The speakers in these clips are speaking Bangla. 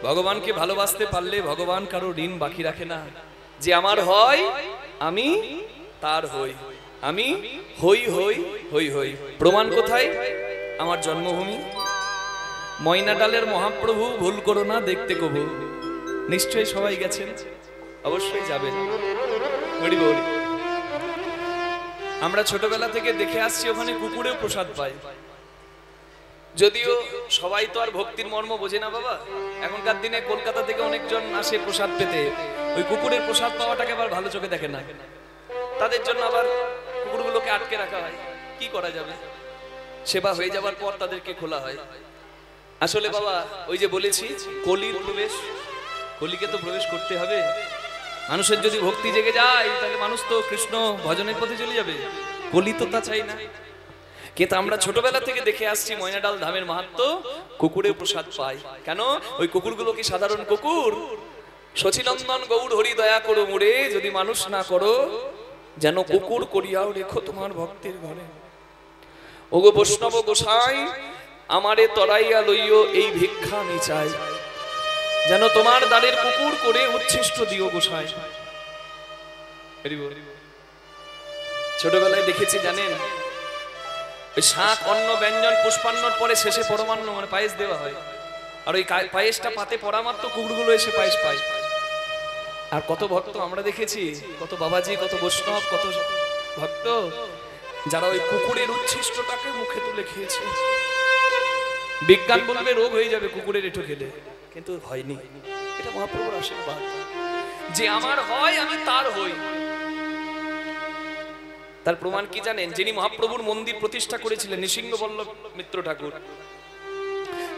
ভগবানকে ভালোবাসতে পারলে ভগবান কারো ঋণ বাকি রাখে না। যে আমার হয় আমি তার হই, আমি হই হই হই হই। প্রমাণ কোথায়? আমার জন্মভূমি ময়নাডালের মহাপ্রভু, ভুল করো না দেখতে কবু। নিশ্চয়ই সবাই গেছেন, অবশ্যই যাবেন। আমরা ছোটবেলা থেকে দেখে আসছি ওখানে কুকুরেও প্রসাদ পায়। যদিও সবাই তো আর ভক্তির মর্ম বোঝে না বাবা। এখনকার দিনে কলকাতা থেকে অনেকজন আসে প্রসাদ পেতে, ওই কুকুরের প্রসাদ পাওয়াটাকে আবার ভালো চোখে দেখে না। তাদের জন্য আবার কুকুরগুলোকে আটকে রাখা হয়। কি করা যাবে, সেবা হয়ে যাবার পর তাদেরকে খোলা হয়। আসলে বাবা ওই যে বলেছি কলির প্রবেশ, কলিকে তো প্রবেশ করতে হবে। মানুষের যদি ভক্তি জেগে যায় তাহলে মানুষ তো কৃষ্ণ ভজনের পথে চলে যাবে। কলি তো তা চাই না। কিন্তু আমরা ছোটবেলা থেকে দেখে আসছি ময়নাডাল ধামের মাহাত্ম্য, কুকুরের প্রসাদ পায়। কেন? ওই কুকুরগুলো কি সাধারণ কুকুর? শচীনন্দন গৌর হরি দয়া করো মুরে, যদি মানুষ না করো যেন কুকুর করিয়াও রেখো তোমার ভক্তের ঘরে। ওগো বৈষ্ণব গোসাই আমারে তরাইয়া লইও, এই ভিক্ষা আমি চাই, যেন তোমার দ্বারের কুকুর করে উচ্ছিষ্ট দিও গোসাই। ছোটবেলায় দেখেছি জানেন, ওই শাক অন্ন ব্যঞ্জন পুষ্পান্নর পরে শেষে পরমান্ন মানে পায়েস দেওয়া হয়। আর ওই পায়েসটা পাতে পড়া মাত্র কুকুরগুলো এসে পায়েস পায়। আর কত ভক্ত আমরা দেখেছি, কত বাবাজি, কত বৈষ্ণব, কত ভক্ত যারা ওই কুকুরের উচ্ছিষ্টটাকে মুখে তুলে খেয়েছে। বিজ্ঞান বলবে রোগ হয়ে যাবে কুকুরের এঁটো খেলে, কিন্তু হয়নি। এটা মহাপ্রভুর আশীর্বাদ যে আমার হয় আমি তার হই। তার প্রমাণ কি জানেন? যিনি মহাপ্রভুর মন্দির প্রতিষ্ঠা করেছিলেন নৃসিংহবল্লভ মিত্র ঠাকুর,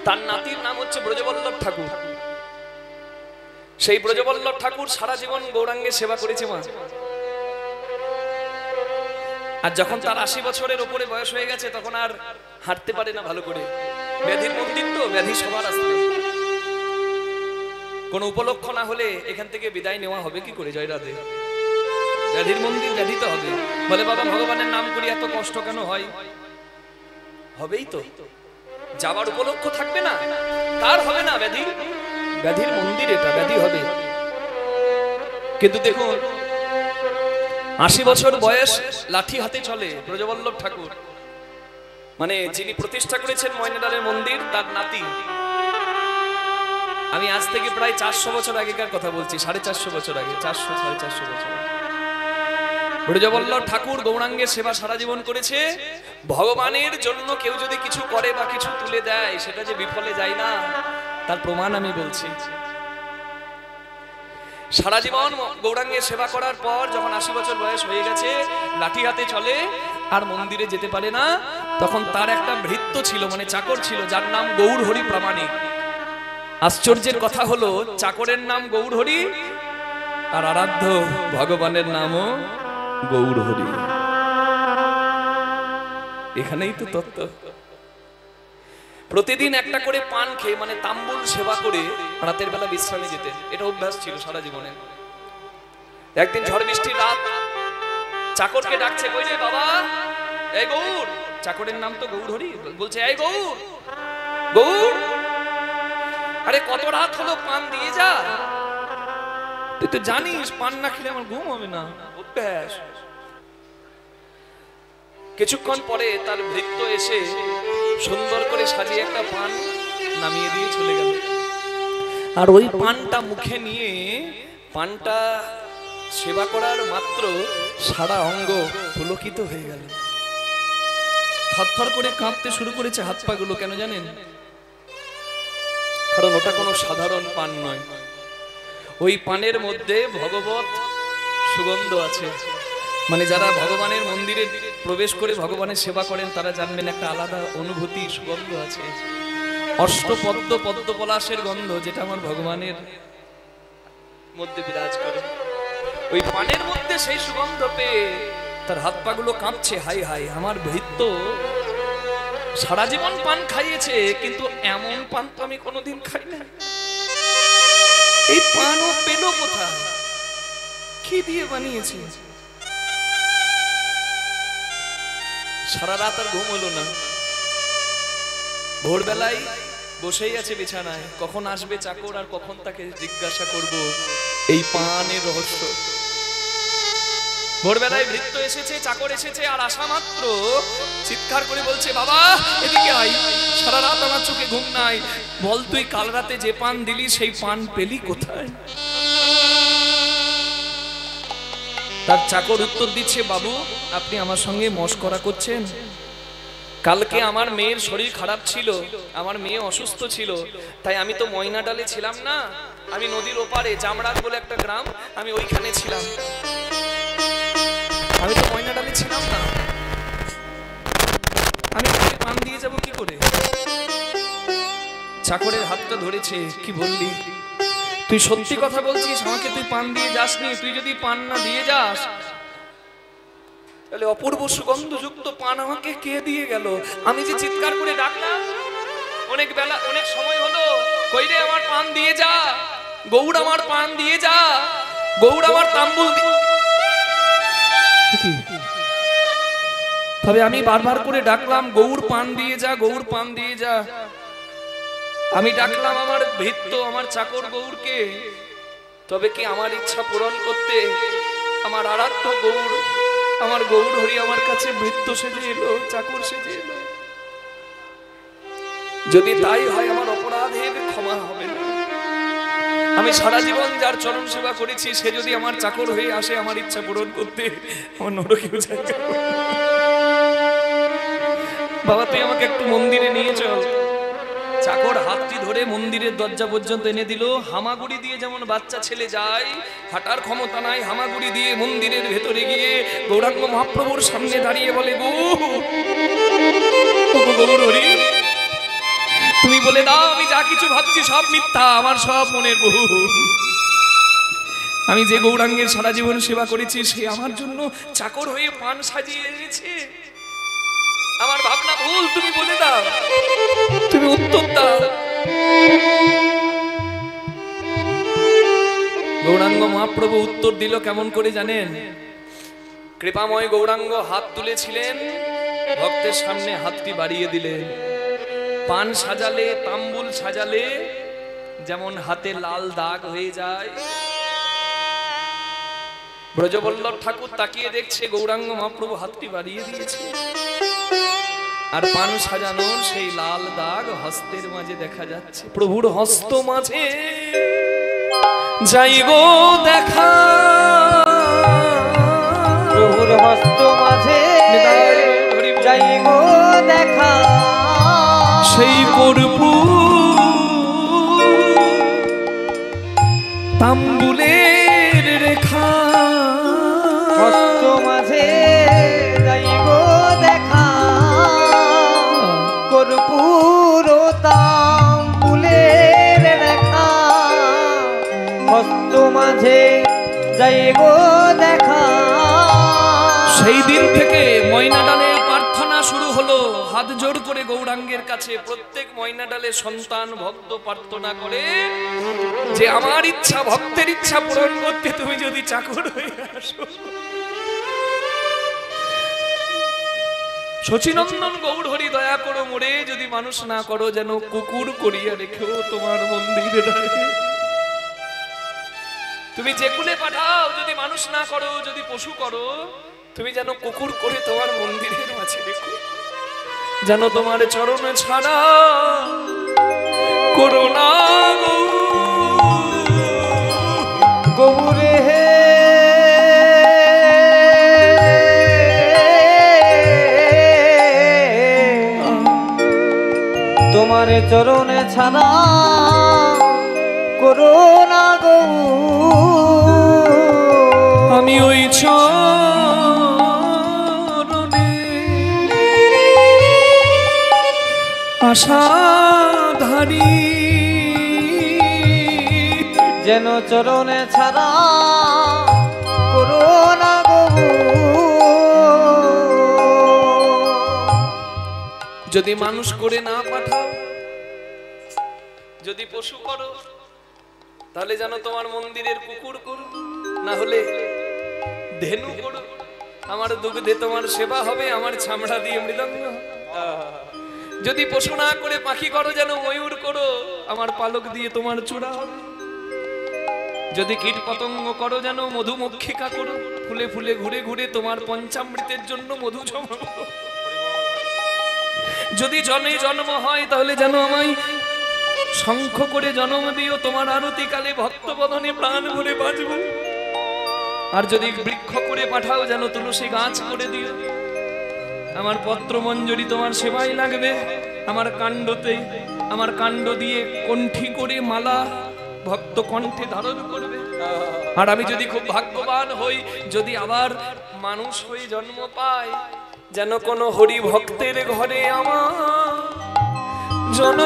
তার নাতির নাম হচ্ছে ব্রজবল্লভ ঠাকুর। সেই ব্রজবল্লভ ঠাকুর সারা জীবন গৌরাঙ্গের সেবা করেছে মা। আর যখন তার 80 বছরের উপরে বয়স হয়ে গেছে তখন আর হাঁটতে পারে না ভালো করে। ব্যাধির মন্দির তো, ব্যাধি সবার আসবে। কোন উপলক্ষ না হলে এখান থেকে বিদায় নেওয়া হবে কি করে? জয় রাধে। ব্যাধির মন্দির, ব্যাধি তো হবে। বলে বাবা ভগবানের নাম করি এত কষ্ট কেন হয়? হবেই তো, যাবার উপলক্ষ থাকবে না, তার হবে না ব্যাধি। ব্যাধির মন্দির এটা, ব্যাধি হবে। কিন্তু দেখুন 80 বছর বয়স, লাঠি হাতে চলে ব্রজবল্লভ ঠাকুর, মানে যিনি প্রতিষ্ঠা করেছেন ময়নাডালের মন্দির, তার নাতি। আমি আজ থেকে প্রায় 400 বছর আগেকার কথা বলছি, 450 বছর আগে, 400 450 বছর আগে ব্রজবল্লভ ঠাকুর গৌরাঙ্গের সেবা সারা জীবন করেছে। ভগবানের জন্য কেউ যদি কিছু করে বা কিছু তুলে দেয় সেটা যে বিফলে যায় না, তার প্রমাণ আমি বলছি। সারা জীবন গৌরাঙ্গের সেবা করার পর যখন 80 বছর বয়স হয়ে গেছে, লাঠি হাতে চলে, আর মন্দিরে যেতে পারে না, তখন তার একটা ভৃত্য ছিল, মানে চাকর ছিল, যার নাম গৌর হরি প্রামাণিক। আশ্চর্যের কথা হলো চাকরের নাম গৌর হরি আর আরাধ্য ভগবানের নামও গৌর হরি। এখানেই তো তত্ত্ব। প্রতিদিন একটা করে পান খেয়ে, মানে তাম্বুল সেবা করে রাতের বেলা বিশ্রামে যেতেন। এটা অভ্যাস ছিল সারা জীবনে। একদিন ঝড় বৃষ্টির রাত, চাকরকে ডাকছে, কই রে বাবা, এই গৌর। চাকরের নাম তো গৌর হরি। বলছে, এই গৌর, গৌর, আরে কত রাত হলো, পান দিয়ে যা। তুই তো জানিস পান না খেলে আমার ঘুম হবে না, অভ্যাস। কিছুক্ষণ পরে তার ভৃত্য এসে সুন্দর করে সাজিয়ে একটা পান নামিয়ে দিয়ে চলে গেল। আর ওই পানটা মুখে নিয়ে, পানটা সেবা করার মাত্র সারা অঙ্গ পুলকিত হয়ে গেল। থরথর করে কাঁপতে শুরু করেছে হাত পা গুলো। কেন জানেন? কারণ ওটা কোনো সাধারণ পান নয়। ওই পানের মধ্যে ভগবত সুগন্ধ আছে। মানে যারা ভগবানের মন্দিরে প্রবেশ করে ভগবানের সেবা করেন তারা জানবেন একটা আলাদা অনুভূতি, সুগন্ধ আছে। অষ্টপদ্ম পদ্ম পলাশের গন্ধ, যেটা আমার ভগবানের মধ্যে বিরাজ করে। ওই পানের মধ্যে সেই সুগন্ধ পেয়ে তার হাত পা গুলো কাঁপছে। হাই হাই, আমার ভৃত্য সারা জীবন পান খাইয়েছে, কিন্তু এমন পান তো আমি কোনোদিন খাই না। এই পানও পেল কোথায়? কি দিয়ে বানিয়েছে? সারা রাত আর ঘুম হলো না। ভোরবেলায় বসেই আছে বিছানায়, কখন আসবে চাকর আর কখন তাকে জিজ্ঞাসা করব এই পানের রহস্য। ভোরবেলায় ভৃত্য এসেছে, চাকর এসেছে, আর আসা মাত্র চিৎকার করে বলছে, বাবা এদিকে আয়, সারা রাত আমার চোখে ঘুম নাই, বল তুই কাল রাতে যে পান দিলি সেই পান পেলি কোথায়? তার চাকর উত্তর দিচ্ছে, বাবু আপনি আমার সঙ্গে মশকরা করছেন। কালকে আমার মেয়ের শরীর খারাপ ছিল, আমার মেয়ে অসুস্থ ছিল, তাই আমি তো ময়নাডালে ছিলাম না, আমি নদীর ওপারে জামরাত বলে একটা গ্রাম, আমি ওইখানে ছিলাম, আমি তো ময়নাডালে ছিলাম না, আমি পান দিয়ে যাব কি করে? চাকরের হাতটা ধরেছে, কি বললি তুই? সত্যি কথা বলছিস? আমাকে তুই পান দিয়ে যাসনি? তুই যদি পান না দিয়ে যাস তাহলে অপূর্ব সুগন্ধযুক্ত পান আমাকে কে দিয়ে গেল? আমি যে চিৎকার করে ডাকলাম, অনেক বেলা অনেক সময় হলো, কই রে আমার পান দিয়ে যা, গৌড় আমার পান দিয়ে যা, গৌড় আমার তাম্বুল তবে আমি বারবার করে ডাকলাম, গৌড় পান দিয়ে যা, গৌড় পান দিয়ে যা। আমি ডাকলাম আমার ভৃত্য, আমার চাকর গৌড়কে, তবে কি আমার ইচ্ছা পূরণ করতে আমার আরাধ্য গৌড়, আমার গৌড় হরি আমার কাছে ভৃত্য সেজে এলো, চাকর সেজে এলো। যদি তাই হয় আমার অপরাধের ক্ষমা হবে না। আমি সারা জীবন যার চরণ সেবা করেছি, সে যদি আমার চাকর হয়ে আসে আমার ইচ্ছা পূরণ করতে, আমার নরকেও জায়গা। বাবা তুই আমাকে একটু মন্দিরে নিয়ে চল। চাকর হাতটি ধরে মন্দিরের দরজা পর্যন্ত এনে দিল। হামাগুড়ি দিয়ে যেমন বাচ্চা ছেলে যায়, হাঁটার ক্ষমতা নাই, হামাগুড়ি দিয়ে মন্দিরের ভেতরে গিয়ে গৌরাঙ্গ মহাপ্রভুর সামনে দাঁড়িয়ে বলে, গৌর হরি তুমি বলে দাও আমি যা কিছু ভাবছি সব মিথ্যা, আমার সব মনের বহু। আমি যে গৌরাঙ্গের সারা জীবন সেবা করেছি সে আমার জন্য চাকর হয়ে পান সাজিয়ে এনেছে, আমার ভাবনা ভুল, তুমি বলে দাও, তুমি উত্তর দাও। গৌরাঙ্গ মহাপ্রভু উত্তর দিল কেমন করে জানেন? কৃপাময় গৌরাঙ্গ হাত তুলেছিলেন, ভক্তের সামনে হাতটি বাড়িয়ে দিলেন। পান সাজালে, তাম্বুল সাজালে যেমন হাতে লাল দাগ হয়ে যায়, ব্রজবল্লভ ঠাকুর তাকিয়ে দেখছে গৌরাঙ্গ মহাপ্রভু হাতটি বাড়িয়ে দিয়েছে, আর পান সাজানোর সেই লাল দাগ হস্তের মাঝে দেখা যাচ্ছে। প্রভুর হস্ত মাঝে যাই গো দেখা, প্রভুর হস্ত মাঝে যাই গো দেখা, সেই কর্পূর তাম্বুলের রেখা, হস্ত মাঝে যাই গো দেখা, কর্পূর তাম্বুলের রেখা, হস্ত মাঝে যাই গো দেখা। সেই দিন থেকে ময়নাডালে প্রার্থনা শুরু হলো। হাত জোড় করে গৌরাঙ্গের কাছে প্রত্যেক ময়নাডালে সন্তান ভক্ত প্রার্থনা করে যে আমার ইচ্ছা, ভক্তের ইচ্ছা পূরণ করতে তুমি যদি চাকর হয়ে আসো। শচীনন্দন গৌর হরি দয়া করো মোরে, যদি মানুষ না করো যেন কুকুর করিয়া রেখেও তোমার মন্দিরে দাঁড়িয়ে। তুমি যে কুলে পাঠাও, যদি মানুষ না করো, যদি পশু করো, তুমি যেন কুকুর করে তোমার মন্দিরের মাঝে রেখো, যেন তোমার চরণ ছাড়া করো না গৌরে হে। তোমার চরণে ছাড়া করো না গো, আমি ওই চরণে আশাধারী, যেন চরণে ছাড়া করো না গো। যদি মানুষ করে না পাঠাও, যদি পশু করো, তাহলে যেন তোমার মন্দিরের কুকুর করো, না হলে ধেনু করো, আমার দুগ্ধে তোমার সেবা হবে, আমার চামড়া দিয়ে মৃদঙ্গ। যদি পশু না করে পাখি করো যেন ময়ূর করো, আমার পালক দিয়ে তোমার চূড়া হবে। যদি কীট পতঙ্গ করো যেন মধুমক্ষিকা করো, ফুলে ফুলে ঘুরে ঘুরে তোমার পঞ্চামৃতের জন্য মধু জমাবো। যদি জনে জন্ম হয় তাহলে যেন আমায় শঙ্খ করে জন্ম দিও, তোমার আরতি কালে ভক্ত বদনে প্রাণ ভরে বাঁচব। আর যদি বৃক্ষ করে পাঠাও যেন তুলসী গাছ করে দিও, আমার পত্র মঞ্জরি তোমার সেবাই লাগবে। আমার কাণ্ডতে, আমার কাণ্ড দিয়ে কণ্ঠী করে মালা ভক্ত কণ্ঠে ধারণ করবে। আর আমি যদি খুব ভাগ্যবান হই, যদি আবার মানুষ হয়ে জন্ম পাই, যেন কোনো হরি ভক্তের ঘরে আমার জন্ম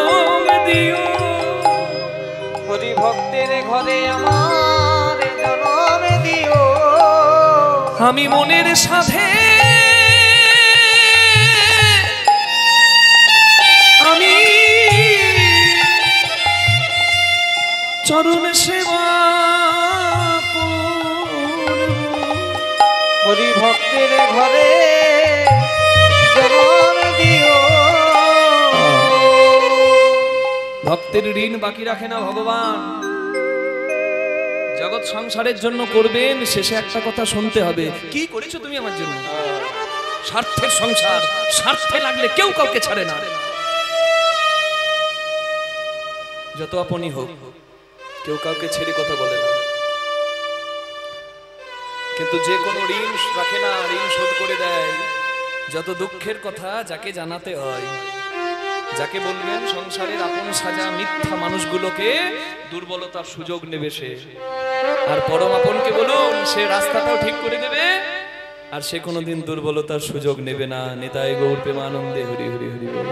দিও। হরি ভক্তের ঘরে আমার জন্ম দিও। আমি মনের সাথে আমি চরণ সেবা করব। হরি ভক্তের ঘরে জন্ম দিও। ভক্তের ঋণ বাকি রাখে না ভগবান। জগৎ সংসারের জন্য করবেন, শেষে একটা কথা শুনতে হবে, কি করেছো তুমি আমার জন্য? স্বার্থের সংসার, স্বার্থে লাগলে কেউ কাউকে ছাড়ে না। যত আপনি হোক, কেউ কাউকে ছেড়ে কথা বলে না। কিন্তু যে কোনো ঋণ রাখে না, ঋণ শোধ করে দেয়। যত দুঃখের কথা যাকে জানাতে হয়, যাকে বলবেন সংসারের আপন সাজা মিথ্যা মানুষগুলোকে দুর্বলতার সুযোগ নেবে সে। আর পরম আপনকে বলুন, সে রাস্তাটাও ঠিক করে দেবে, আর সে কোনোদিন দুর্বলতার সুযোগ নেবে না। নিতাই গৌর প্রেমানন্দে হরি হরি হরি বল।